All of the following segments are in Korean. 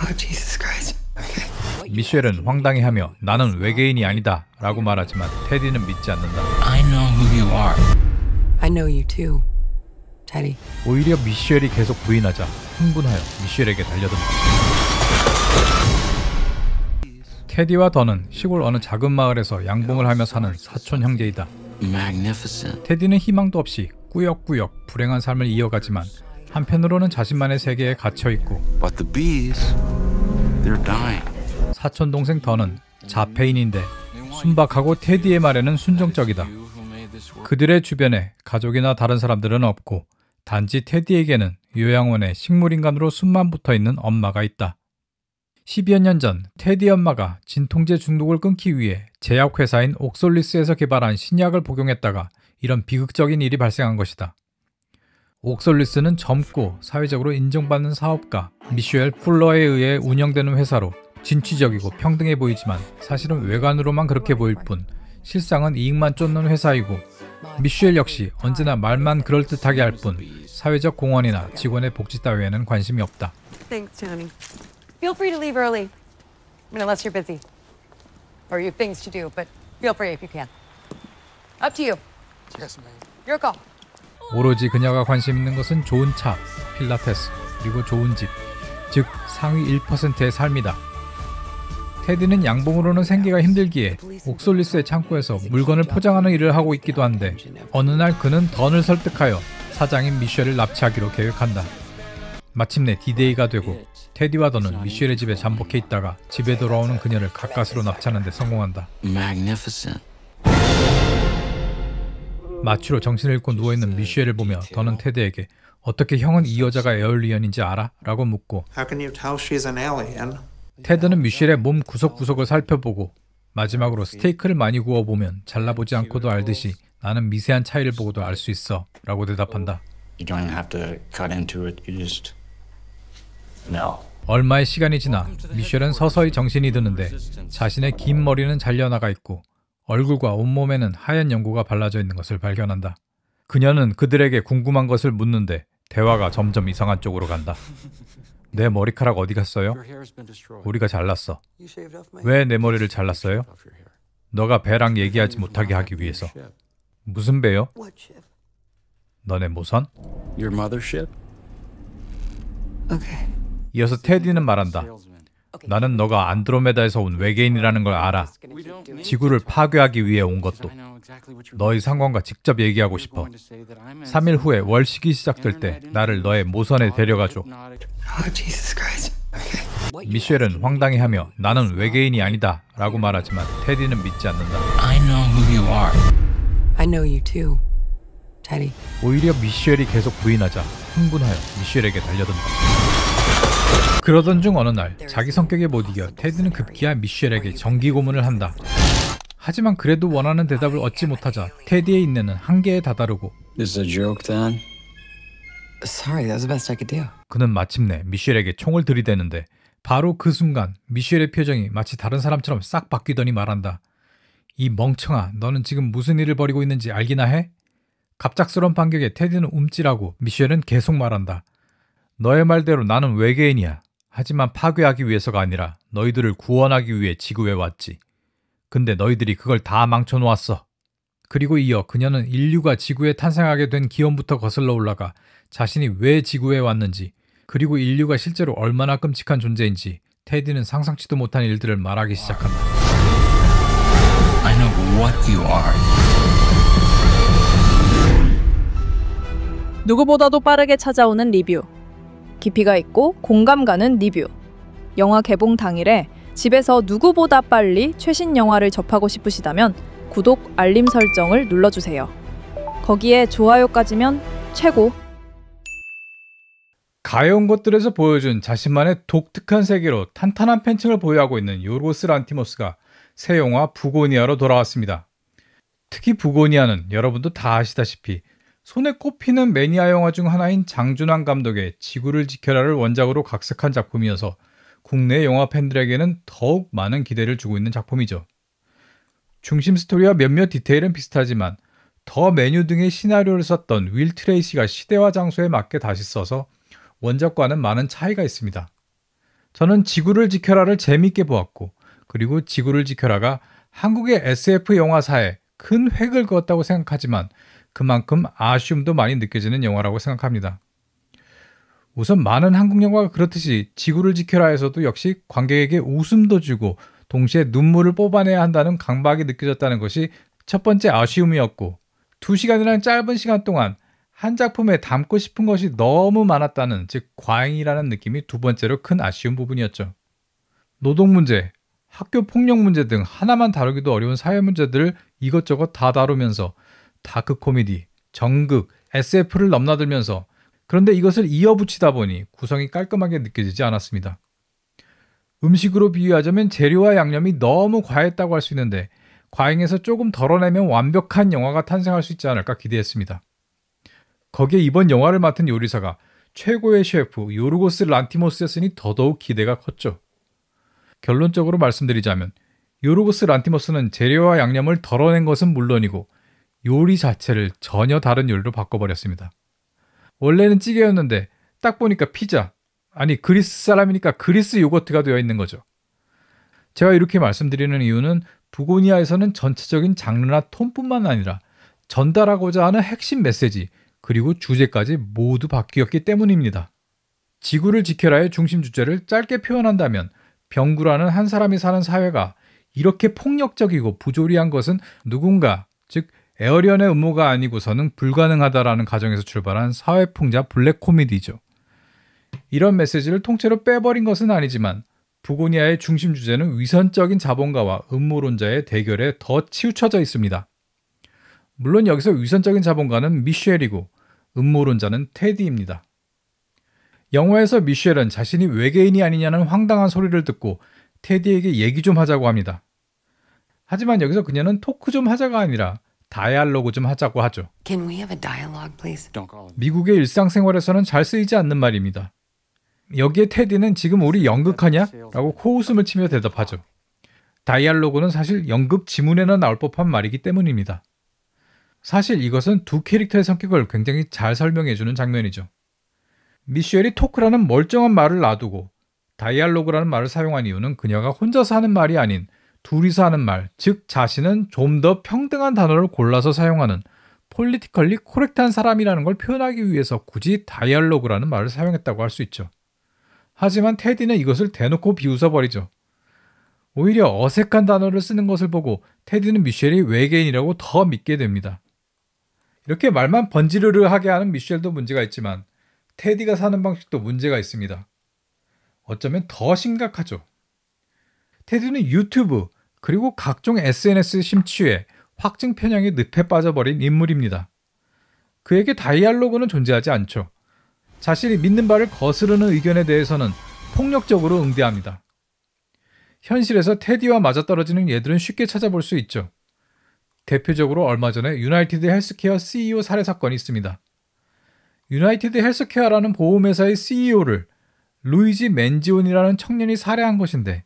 Oh, Jesus Christ. 미셸은 황당해하며 나는 외계인이 아니다 라고 말하지만 테디는 믿지 않는다. I know who you are. I know you too, Teddy. 오히려 미셸이 계속 부인하자 흥분하여 미셸에게 달려든다. 테디와 더는 시골 어느 작은 마을에서 양봉을 하며 사는 사촌 형제이다. Magnificent. 테디는 희망도 없이 꾸역꾸역 불행한 삶을 이어가지만 한편으로는 자신만의 세계에 갇혀있고 But the bees, they're dying. 사촌 동생 더는 자폐인인데 순박하고 테디의 말에는 순종적이다. 그들의 주변에 가족이나 다른 사람들은 없고 단지 테디에게는 요양원에 식물인간으로 숨만 붙어있는 엄마가 있다. 10여 년 전 테디 엄마가 진통제 중독을 끊기 위해 제약회사인 옥솔리스에서 개발한 신약을 복용했다가 이런 비극적인 일이 발생한 것이다. 옥솔리스는 젊고 사회적으로 인정받는 사업가 미셸 풀러에 의해 운영되는 회사로 진취적이고 평등해 보이지만 사실은 외관으로만 그렇게 보일 뿐 실상은 이익만 쫓는 회사이고 미셸 역시 언제나 말만 그럴듯하게 할 뿐 사회적 공헌이나 직원의 복지 따위에는 관심이 없다. Thanks, Tony. Feel free to leave early. I mean, unless you're busy. Or you have things to do, but feel free if you can. Up to you. Yes, ma'am. Your call. 오로지 그녀가 관심 있는 것은 좋은 차, 필라테스, 그리고 좋은 집, 즉 상위 1%의 삶이다. 테디는 양봉으로는 생계가 힘들기에 옥솔리스의 창고에서 물건을 포장하는 일을 하고 있기도 한데 어느 날 그는 던을 설득하여 사장인 미셸을 납치하기로 계획한다. 마침내 디데이가 되고 테디와 던은 미셸의 집에 잠복해 있다가 집에 돌아오는 그녀를 가까스로 납치하는 데 성공한다. Magnificent. 마취로 정신을 잃고 누워있는 미셸을 보며 던은 테디에게 어떻게 형은 이 여자가 에얼리언인지 알아? 라고 묻고 How can you tell she's an alien? 테드는 미셸의 몸 구석구석을 살펴보고 마지막으로 스테이크를 많이 구워보면 잘라보지 않고도 알듯이 나는 미세한 차이를 보고도 알 수 있어 라고 대답한다. You don't even have to cut into it. You just know. 얼마의 시간이 지나 미셸은 서서히 정신이 드는데 자신의 긴 머리는 잘려나가 있고 얼굴과 온몸에는 하얀 연고가 발라져 있는 것을 발견한다. 그녀는 그들에게 궁금한 것을 묻는데 대화가 점점 이상한 쪽으로 간다. 내 머리카락 어디 갔어요? 우리가 잘랐어. 왜 내 머리를 잘랐어요? 너가 배랑 얘기하지 못하게 하기 위해서. 무슨 배요? 너네 모선? Your mothership? Okay. 이어서 테디는 말한다. 나는 너가 안드로메다에서 온 외계인이라는 걸 알아. 지구를 파괴하기 위해 온 것도. 너희 상관과 직접 얘기하고 싶어. 3일 후에 월식이 시작될 때 나를 너의 모선에 데려가줘. Oh, Jesus Christ. Okay. 미셸은 황당해하며 나는 외계인이 아니다 라고 말하지만 테디는 믿지 않는다. I know who you are. I know you too, Teddy. 오히려 미셸이 계속 부인하자 흥분하여 미셸에게 달려든다. 그러던 중 어느 날 자기 성격에 못 이겨 테디는 급기야 미셸에게 정기 고문을 한다. 하지만 그래도 원하는 대답을 얻지 못하자 테디의 인내는 한계에 다다르고 This is a joke then? Sorry, that was the best I could do. 그는 마침내 미셸에게 총을 들이대는데 바로 그 순간 미셸의 표정이 마치 다른 사람처럼 싹 바뀌더니 말한다. 이 멍청아, 너는 지금 무슨 일을 벌이고 있는지 알기나 해? 갑작스러운 반격에 테디는 움찔하고 미셸은 계속 말한다. 너의 말대로 나는 외계인이야. 하지만 파괴하기 위해서가 아니라 너희들을 구원하기 위해 지구에 왔지. 근데 너희들이 그걸 다 망쳐놓았어. 그리고 이어 그녀는 인류가 지구에 탄생하게 된 기원부터 거슬러 올라가 자신이 왜 지구에 왔는지 그리고 인류가 실제로 얼마나 끔찍한 존재인지 테디는 상상치도 못한 일들을 말하기 시작한다. I know what you are. 누구보다도 빠르게 찾아오는 리뷰. 깊이가 있고 공감 가는 리뷰. 영화 개봉 당일에 집에서 누구보다 빨리 최신 영화를 접하고 싶으시다면 구독, 알림 설정을 눌러주세요. 거기에 좋아요까지면 최고! 가여운 것들에서 보여준 자신만의 독특한 세계로 탄탄한 팬층을 보유하고 있는 요르고스 란티모스가 새 영화 부고니아로 돌아왔습니다. 특히 부고니아는 여러분도 다 아시다시피 손에 꼽히는 매니아 영화 중 하나인 장준환 감독의 지구를 지켜라를 원작으로 각색한 작품이어서 국내 영화 팬들에게는 더욱 많은 기대를 주고 있는 작품이죠. 중심 스토리와 몇몇 디테일은 비슷하지만 더 메뉴 등의 시나리오를 썼던 윌 트레이시가 시대와 장소에 맞게 다시 써서 원작과는 많은 차이가 있습니다. 저는 지구를 지켜라를 재밌게 보았고 그리고 지구를 지켜라가 한국의 SF 영화사에 큰 획을 그었다고 생각하지만 그만큼 아쉬움도 많이 느껴지는 영화라고 생각합니다. 우선 많은 한국 영화가 그렇듯이 지구를 지켜라에서도 역시 관객에게 웃음도 주고 동시에 눈물을 뽑아내야 한다는 강박이 느껴졌다는 것이 첫 번째 아쉬움이었고 2시간이라는 짧은 시간 동안 한 작품에 담고 싶은 것이 너무 많았다는 즉 과잉이라는 느낌이 두 번째로 큰 아쉬운 부분이었죠. 노동 문제, 학교 폭력 문제 등 하나만 다루기도 어려운 사회 문제들을 이것저것 다 다루면서 다크 코미디, 정극, SF를 넘나들면서 그런데 이것을 이어붙이다 보니 구성이 깔끔하게 느껴지지 않았습니다. 음식으로 비유하자면 재료와 양념이 너무 과했다고 할 수 있는데 과잉에서 조금 덜어내면 완벽한 영화가 탄생할 수 있지 않을까 기대했습니다. 거기에 이번 영화를 맡은 요리사가 최고의 셰프 요르고스 란티모스였으니 더더욱 기대가 컸죠. 결론적으로 말씀드리자면 요르고스 란티모스는 재료와 양념을 덜어낸 것은 물론이고 요리 자체를 전혀 다른 요리로 바꿔버렸습니다. 원래는 찌개였는데 딱 보니까 피자, 아니 그리스 사람이니까 그리스 요거트가 되어 있는 거죠. 제가 이렇게 말씀드리는 이유는 부고니아에서는 전체적인 장르나 톤뿐만 아니라 전달하고자 하는 핵심 메시지 그리고 주제까지 모두 바뀌었기 때문입니다. 지구를 지켜라의 중심 주제를 짧게 표현한다면 병구라는 한 사람이 사는 사회가 이렇게 폭력적이고 부조리한 것은 누군가, 즉 에어리언의 음모가 아니고서는 불가능하다라는 가정에서 출발한 사회풍자 블랙 코미디죠. 이런 메시지를 통째로 빼버린 것은 아니지만 부고니아의 중심 주제는 위선적인 자본가와 음모론자의 대결에 더 치우쳐져 있습니다. 물론 여기서 위선적인 자본가는 미셸이고 음모론자는 테디입니다. 영화에서 미셸은 자신이 외계인이 아니냐는 황당한 소리를 듣고 테디에게 얘기 좀 하자고 합니다. 하지만 여기서 그녀는 토크 좀 하자가 아니라 다이알로그 좀 하자고 하죠. Can we have a dialogue, please? 미국의 일상생활에서는 잘 쓰이지 않는 말입니다. 여기에 테디는 지금 우리 연극하냐? 라고 코웃음을 치며 대답하죠. 다이알로그는 사실 연극 지문에나 나올 법한 말이기 때문입니다. 사실 이것은 두 캐릭터의 성격을 굉장히 잘 설명해주는 장면이죠. 미셸이 토크라는 멀쩡한 말을 놔두고 다이알로그라는 말을 사용한 이유는 그녀가 혼자서 하는 말이 아닌 둘이서 하는 말, 즉 자신은 좀 더 평등한 단어를 골라서 사용하는 폴리티컬리 코렉트한 사람이라는 걸 표현하기 위해서 굳이 다이알로그라는 말을 사용했다고 할 수 있죠. 하지만 테디는 이것을 대놓고 비웃어버리죠. 오히려 어색한 단어를 쓰는 것을 보고 테디는 미셸이 외계인이라고 더 믿게 됩니다. 이렇게 말만 번지르르하게 하는 미셸도 문제가 있지만 테디가 사는 방식도 문제가 있습니다. 어쩌면 더 심각하죠. 테디는 유튜브 그리고 각종 SNS에 심취해 확증 편향의 늪에 빠져버린 인물입니다. 그에게 다이알로그는 존재하지 않죠. 자신이 믿는 바를 거스르는 의견에 대해서는 폭력적으로 응대합니다. 현실에서 테디와 맞아떨어지는 예들은 쉽게 찾아볼 수 있죠. 대표적으로 얼마 전에 유나이티드 헬스케어 CEO 살해 사건이 있습니다. 유나이티드 헬스케어라는 보험회사의 CEO를 루이지 맨지온이라는 청년이 살해한 것인데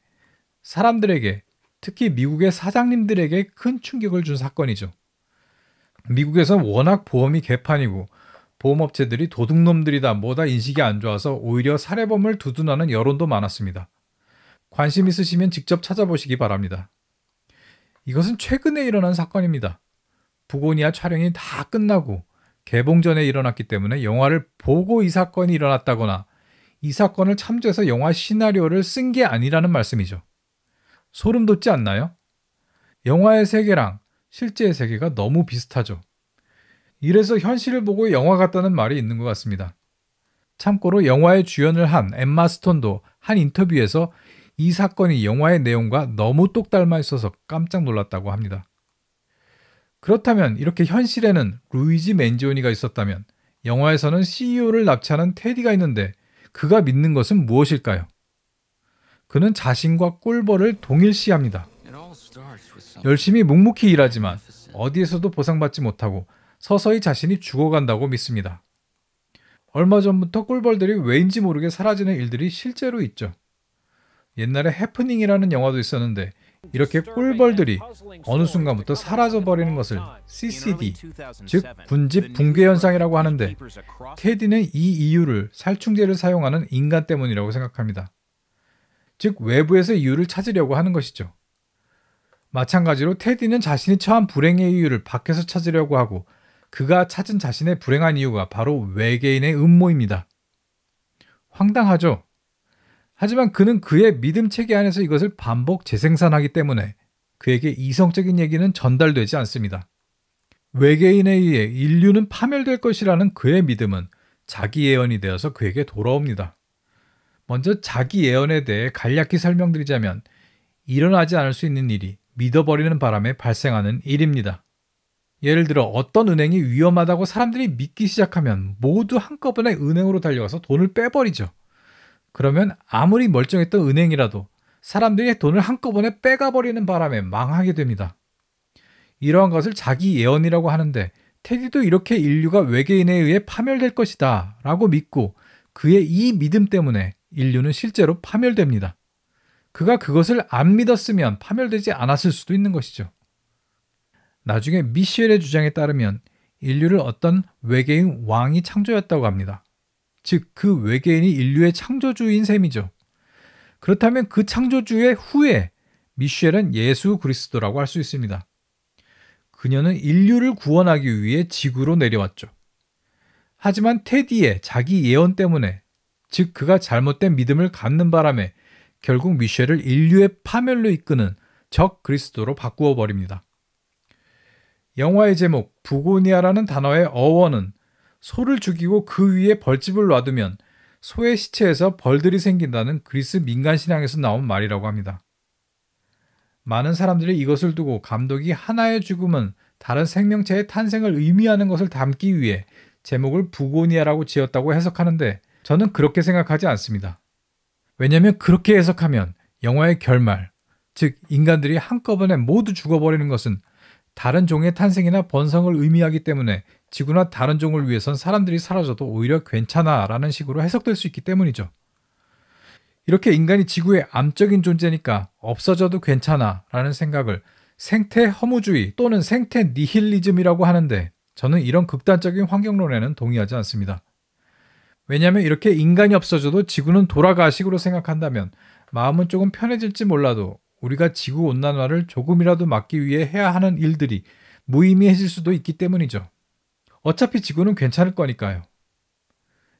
사람들에게, 특히 미국의 사장님들에게 큰 충격을 준 사건이죠. 미국에선 워낙 보험이 개판이고 보험업체들이 도둑놈들이다 뭐다 인식이 안 좋아서 오히려 살해범을 두둔하는 여론도 많았습니다. 관심 있으시면 직접 찾아보시기 바랍니다. 이것은 최근에 일어난 사건입니다. 부고니아 촬영이 다 끝나고 개봉 전에 일어났기 때문에 영화를 보고 이 사건이 일어났다거나 이 사건을 참조해서 영화 시나리오를 쓴 게 아니라는 말씀이죠. 소름 돋지 않나요? 영화의 세계랑 실제의 세계가 너무 비슷하죠. 이래서 현실을 보고 영화 같다는 말이 있는 것 같습니다. 참고로 영화의 주연을 한 엠마 스톤도 한 인터뷰에서 이 사건이 영화의 내용과 너무 똑 닮아 있어서 깜짝 놀랐다고 합니다. 그렇다면 이렇게 현실에는 루이지 맨지오니가 있었다면 영화에서는 CEO를 납치하는 테디가 있는데 그가 믿는 것은 무엇일까요? 그는 자신과 꿀벌을 동일시합니다. 열심히 묵묵히 일하지만 어디에서도 보상받지 못하고 서서히 자신이 죽어간다고 믿습니다. 얼마 전부터 꿀벌들이 왜인지 모르게 사라지는 일들이 실제로 있죠. 옛날에 해프닝이라는 영화도 있었는데 이렇게 꿀벌들이 어느 순간부터 사라져버리는 것을 CCD, 즉 군집 붕괴 현상이라고 하는데 테디는 이 이유를 살충제를 사용하는 인간 때문이라고 생각합니다. 즉 외부에서 이유를 찾으려고 하는 것이죠. 마찬가지로 테디는 자신이 처한 불행의 이유를 밖에서 찾으려고 하고 그가 찾은 자신의 불행한 이유가 바로 외계인의 음모입니다. 황당하죠? 하지만 그는 그의 믿음 체계 안에서 이것을 반복 재생산하기 때문에 그에게 이성적인 얘기는 전달되지 않습니다. 외계인에 의해 인류는 파멸될 것이라는 그의 믿음은 자기 예언이 되어서 그에게 돌아옵니다. 먼저 자기 예언에 대해 간략히 설명드리자면 일어나지 않을 수 있는 일이 믿어버리는 바람에 발생하는 일입니다. 예를 들어 어떤 은행이 위험하다고 사람들이 믿기 시작하면 모두 한꺼번에 은행으로 달려가서 돈을 빼버리죠. 그러면 아무리 멀쩡했던 은행이라도 사람들이 돈을 한꺼번에 빼가버리는 바람에 망하게 됩니다. 이러한 것을 자기 예언이라고 하는데 테디도 이렇게 인류가 외계인에 의해 파멸될 것이다 라고 믿고 그의 이 믿음 때문에 인류는 실제로 파멸됩니다. 그가 그것을 안 믿었으면 파멸되지 않았을 수도 있는 것이죠. 나중에 미셸의 주장에 따르면 인류를 어떤 외계인 왕이 창조했다고 합니다. 즉 그 외계인이 인류의 창조주인 셈이죠. 그렇다면 그 창조주의 후에 미셸은 예수 그리스도라고 할 수 있습니다. 그녀는 인류를 구원하기 위해 지구로 내려왔죠. 하지만 테디의 자기 예언 때문에, 즉 그가 잘못된 믿음을 갖는 바람에 결국 미셸을 인류의 파멸로 이끄는 적 그리스도로 바꾸어 버립니다. 영화의 제목 부고니아라는 단어의 어원은 소를 죽이고 그 위에 벌집을 놔두면 소의 시체에서 벌들이 생긴다는 그리스 민간 신앙에서 나온 말이라고 합니다. 많은 사람들이 이것을 두고 감독이 하나의 죽음은 다른 생명체의 탄생을 의미하는 것을 담기 위해 제목을 부고니아라고 지었다고 해석하는데 저는 그렇게 생각하지 않습니다. 왜냐하면 그렇게 해석하면 영화의 결말, 즉 인간들이 한꺼번에 모두 죽어버리는 것은 다른 종의 탄생이나 번성을 의미하기 때문에 지구나 다른 종을 위해선 사람들이 사라져도 오히려 괜찮아 라는 식으로 해석될 수 있기 때문이죠. 이렇게 인간이 지구의 암적인 존재니까 없어져도 괜찮아 라는 생각을 생태 허무주의 또는 생태 니힐리즘이라고 하는데 저는 이런 극단적인 환경론에는 동의하지 않습니다. 왜냐하면 이렇게 인간이 없어져도 지구는 돌아가 식으로 생각한다면 마음은 조금 편해질지 몰라도 우리가 지구온난화를 조금이라도 막기 위해 해야 하는 일들이 무의미해질 수도 있기 때문이죠. 어차피 지구는 괜찮을 거니까요.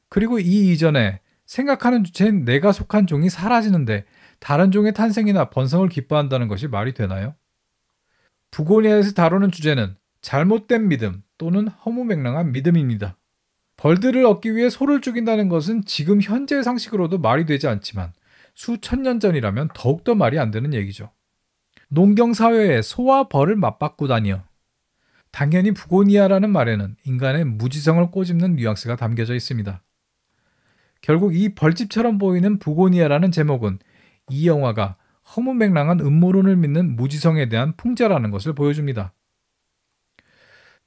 그리고 이 이전에 생각하는 주체인 내가 속한 종이 사라지는데 다른 종의 탄생이나 번성을 기뻐한다는 것이 말이 되나요? 부고니아에서 다루는 주제는 잘못된 믿음 또는 허무맹랑한 믿음입니다. 벌들을 얻기 위해 소를 죽인다는 것은 지금 현재의 상식으로도 말이 되지 않지만 수천 년 전이라면 더욱더 말이 안 되는 얘기죠. 농경사회에 소와 벌을 맞바꾸다니요. 당연히 부고니아라는 말에는 인간의 무지성을 꼬집는 뉘앙스가 담겨져 있습니다. 결국 이 벌집처럼 보이는 부고니아라는 제목은 이 영화가 허무맹랑한 음모론을 믿는 무지성에 대한 풍자라는 것을 보여줍니다.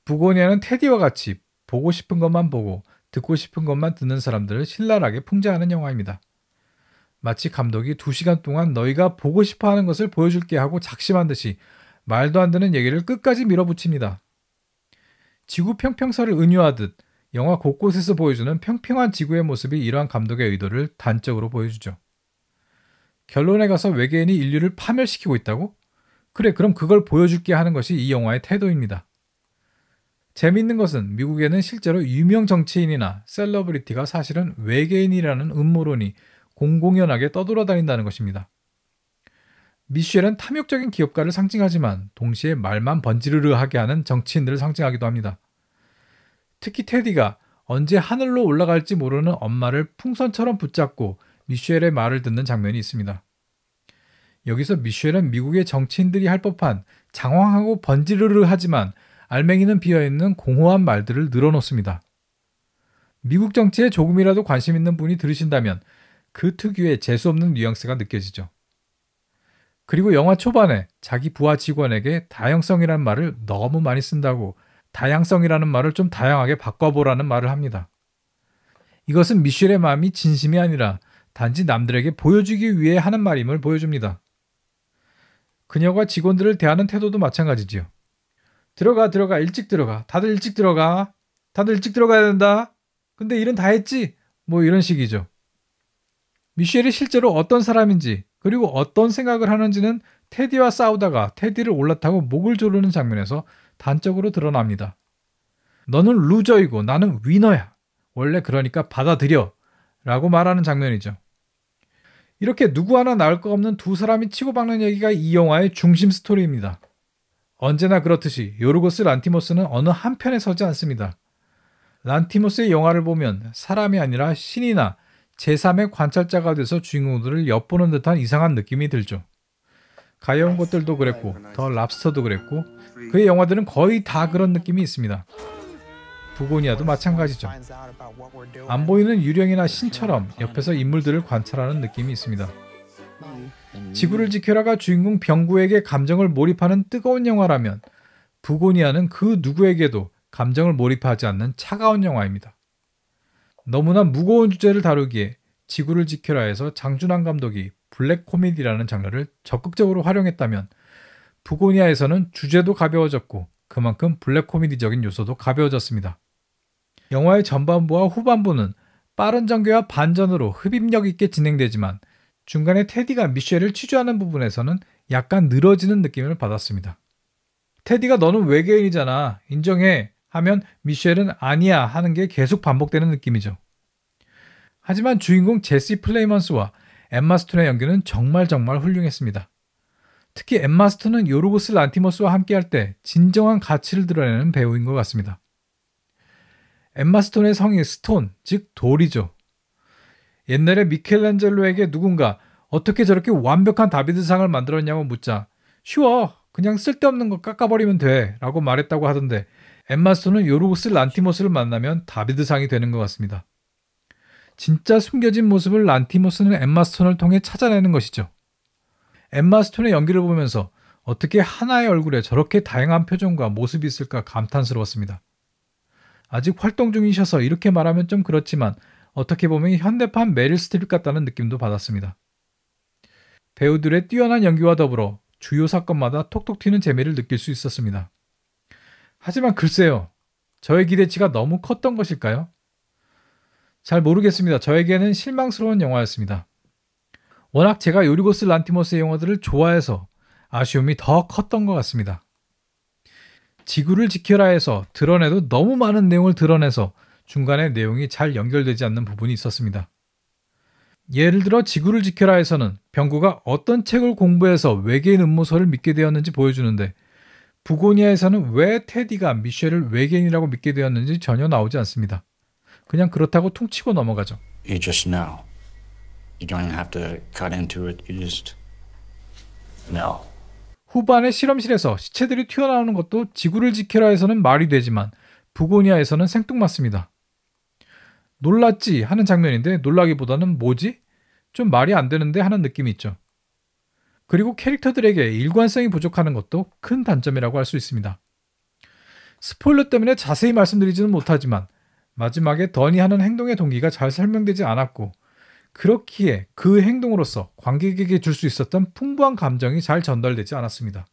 부고니아는 테디와 같이 보고 싶은 것만 보고 듣고 싶은 것만 듣는 사람들을 신랄하게 풍자하는 영화입니다. 마치 감독이 2시간 동안 너희가 보고 싶어하는 것을 보여줄게 하고 작심한 듯이 말도 안 되는 얘기를 끝까지 밀어붙입니다. 지구 평평설을 은유하듯 영화 곳곳에서 보여주는 평평한 지구의 모습이 이러한 감독의 의도를 단적으로 보여주죠. 결론에 가서 외계인이 인류를 파멸시키고 있다고? 그래, 그럼 그걸 보여줄게 하는 것이 이 영화의 태도입니다. 재미있는 것은 미국에는 실제로 유명 정치인이나 셀러브리티가 사실은 외계인이라는 음모론이 공공연하게 떠돌아다닌다는 것입니다. 미셸은 탐욕적인 기업가를 상징하지만 동시에 말만 번지르르하게 하는 정치인들을 상징하기도 합니다. 특히 테디가 언제 하늘로 올라갈지 모르는 엄마를 풍선처럼 붙잡고 미셸의 말을 듣는 장면이 있습니다. 여기서 미셸은 미국의 정치인들이 할 법한 장황하고 번지르르하지만 알맹이는 비어있는 공허한 말들을 늘어놓습니다. 미국 정치에 조금이라도 관심 있는 분이 들으신다면 그 특유의 재수없는 뉘앙스가 느껴지죠. 그리고 영화 초반에 자기 부하 직원에게 다양성이라는 말을 너무 많이 쓴다고 다양성이라는 말을 좀 다양하게 바꿔보라는 말을 합니다. 이것은 미셸의 마음이 진심이 아니라 단지 남들에게 보여주기 위해 하는 말임을 보여줍니다. 그녀가 직원들을 대하는 태도도 마찬가지지요. 들어가, 일찍 들어가. 다들 일찍 들어가. 다들 일찍 들어가야 된다. 근데 일은 다 했지? 뭐 이런 식이죠. 미셸이 실제로 어떤 사람인지 그리고 어떤 생각을 하는지는 테디와 싸우다가 테디를 올라타고 목을 조르는 장면에서 단적으로 드러납니다. 너는 루저이고 나는 위너야. 원래 그러니까 받아들여. 라고 말하는 장면이죠. 이렇게 누구 하나 나을 거 없는 두 사람이 치고받는 얘기가 이 영화의 중심 스토리입니다. 언제나 그렇듯이 요르고스 란티모스는 어느 한편에 서지 않습니다. 란티모스의 영화를 보면 사람이 아니라 신이나 제3의 관찰자가 돼서 주인공들을 엿보는 듯한 이상한 느낌이 들죠. 가여운 것들도 그랬고 더 랍스터도 그랬고 그의 영화들은 거의 다 그런 느낌이 있습니다. 부고니아도 마찬가지죠. 안 보이는 유령이나 신처럼 옆에서 인물들을 관찰하는 느낌이 있습니다. 지구를 지켜라가 주인공 병구에게 감정을 몰입하는 뜨거운 영화라면 부고니아는 그 누구에게도 감정을 몰입하지 않는 차가운 영화입니다. 너무나 무거운 주제를 다루기에 지구를 지켜라에서 장준환 감독이 블랙 코미디라는 장르를 적극적으로 활용했다면 부고니아에서는 주제도 가벼워졌고 그만큼 블랙 코미디적인 요소도 가벼워졌습니다. 영화의 전반부와 후반부는 빠른 전개와 반전으로 흡입력 있게 진행되지만 중간에 테디가 미셸을 취조하는 부분에서는 약간 늘어지는 느낌을 받았습니다. 테디가 너는 외계인이잖아. 인정해. 하면 미셸은 아니야 하는 게 계속 반복되는 느낌이죠. 하지만 주인공 제시 플레이먼스와 엠마 스톤의 연기는 정말 훌륭했습니다. 특히 엠마 스톤은 요르고스 란티모스와 함께할 때 진정한 가치를 드러내는 배우인 것 같습니다. 엠마 스톤의 성이 스톤, 즉 돌이죠. 옛날에 미켈란젤로에게 누군가 어떻게 저렇게 완벽한 다비드상을 만들었냐고 묻자 쉬워, 그냥 쓸데없는 거 깎아버리면 돼 라고 말했다고 하던데 엠마 스톤은 요르고스 란티모스를 만나면 다비드상이 되는 것 같습니다. 진짜 숨겨진 모습을 란티모스는 엠마 스톤을 통해 찾아내는 것이죠. 엠마 스톤의 연기를 보면서 어떻게 하나의 얼굴에 저렇게 다양한 표정과 모습이 있을까 감탄스러웠습니다. 아직 활동 중이셔서 이렇게 말하면 좀 그렇지만 어떻게 보면 현대판 메릴 스트립 같다는 느낌도 받았습니다. 배우들의 뛰어난 연기와 더불어 주요 사건마다 톡톡 튀는 재미를 느낄 수 있었습니다. 하지만 글쎄요, 저의 기대치가 너무 컸던 것일까요? 잘 모르겠습니다. 저에게는 실망스러운 영화였습니다. 워낙 제가 요르고스 란티모스의 영화들을 좋아해서 아쉬움이 더 컸던 것 같습니다. 지구를 지켜라에서 드러내도 너무 많은 내용을 드러내서 중간에 내용이 잘 연결되지 않는 부분이 있었습니다. 예를 들어 지구를 지켜라에서는 병구가 어떤 책을 공부해서 외계인 음모설을 믿게 되었는지 보여주는데 부고니아에서는 왜 테디가 미셸을 외계인이라고 믿게 되었는지 전혀 나오지 않습니다. 그냥 그렇다고 퉁치고 넘어가죠. You just know. You don't even have to cut into it. You just know. 후반에 실험실에서 시체들이 튀어나오는 것도 지구를 지켜라에서는 말이 되지만 부고니아에서는 생뚱맞습니다. 놀랐지 하는 장면인데 놀라기보다는 뭐지? 좀 말이 안 되는데 하는 느낌이 있죠. 그리고 캐릭터들에게 일관성이 부족하는 것도 큰 단점이라고 할 수 있습니다. 스포일러 때문에 자세히 말씀드리지는 못하지만 마지막에 더니 하는 행동의 동기가 잘 설명되지 않았고 그렇기에 그 행동으로서 관객에게 줄 수 있었던 풍부한 감정이 잘 전달되지 않았습니다.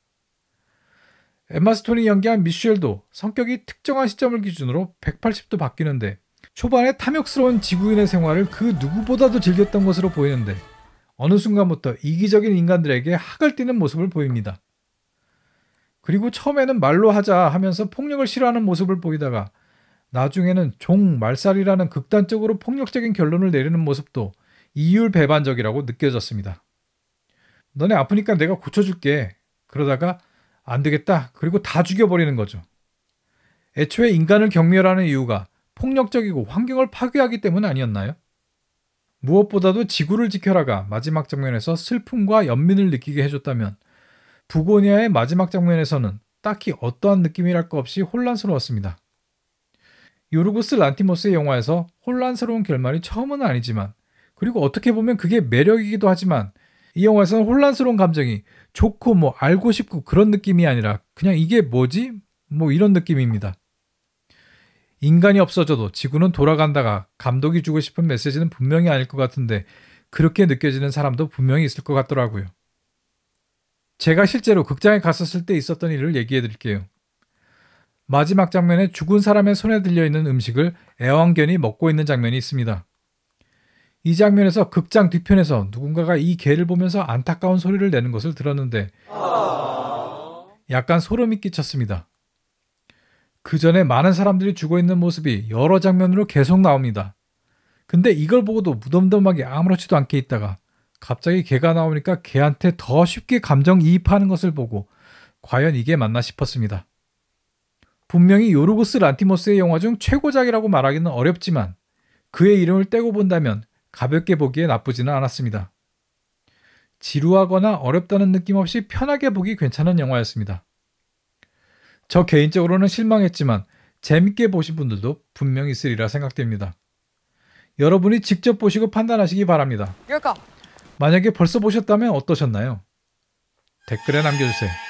엠마 스톤이 연기한 미셸도 성격이 특정한 시점을 기준으로 180도 바뀌는데 초반에 탐욕스러운 지구인의 생활을 그 누구보다도 즐겼던 것으로 보이는데 어느 순간부터 이기적인 인간들에게 학을 띠는 모습을 보입니다. 그리고 처음에는 말로 하자 하면서 폭력을 싫어하는 모습을 보이다가 나중에는 종 말살이라는 극단적으로 폭력적인 결론을 내리는 모습도 이율배반적이라고 느껴졌습니다. 너네 아프니까 내가 고쳐줄게. 그러다가 안 되겠다. 그리고 다 죽여버리는 거죠. 애초에 인간을 경멸하는 이유가 폭력적이고 환경을 파괴하기 때문 아니었나요? 무엇보다도 지구를 지켜라가 마지막 장면에서 슬픔과 연민을 느끼게 해줬다면 부고니아의 마지막 장면에서는 딱히 어떠한 느낌이랄 것 없이 혼란스러웠습니다. 요르고스 란티모스의 영화에서 혼란스러운 결말이 처음은 아니지만 그리고 어떻게 보면 그게 매력이기도 하지만 이 영화에서는 혼란스러운 감정이 좋고 뭐 알고 싶고 그런 느낌이 아니라 그냥 이게 뭐지? 뭐 이런 느낌입니다. 인간이 없어져도 지구는 돌아간다가 감독이 주고 싶은 메시지는 분명히 아닐 것 같은데 그렇게 느껴지는 사람도 분명히 있을 것 같더라고요. 제가 실제로 극장에 갔었을 때 있었던 일을 얘기해 드릴게요. 마지막 장면에 죽은 사람의 손에 들려있는 음식을 애완견이 먹고 있는 장면이 있습니다. 이 장면에서 극장 뒤편에서 누군가가 이 개를 보면서 안타까운 소리를 내는 것을 들었는데 약간 소름이 끼쳤습니다. 그 전에 많은 사람들이 죽어있는 모습이 여러 장면으로 계속 나옵니다. 근데 이걸 보고도 무덤덤하게 아무렇지도 않게 있다가 갑자기 개가 나오니까 개한테 더 쉽게 감정이입하는 것을 보고 과연 이게 맞나 싶었습니다. 분명히 요르고스 란티모스의 영화 중 최고작이라고 말하기는 어렵지만 그의 이름을 떼고 본다면 가볍게 보기에 나쁘지는 않았습니다. 지루하거나 어렵다는 느낌 없이 편하게 보기 괜찮은 영화였습니다. 저 개인적으로는 실망했지만 재밌게 보신 분들도 분명히 있으리라 생각됩니다. 여러분이 직접 보시고 판단하시기 바랍니다. Your call. 만약에 벌써 보셨다면 어떠셨나요? 댓글에 남겨주세요.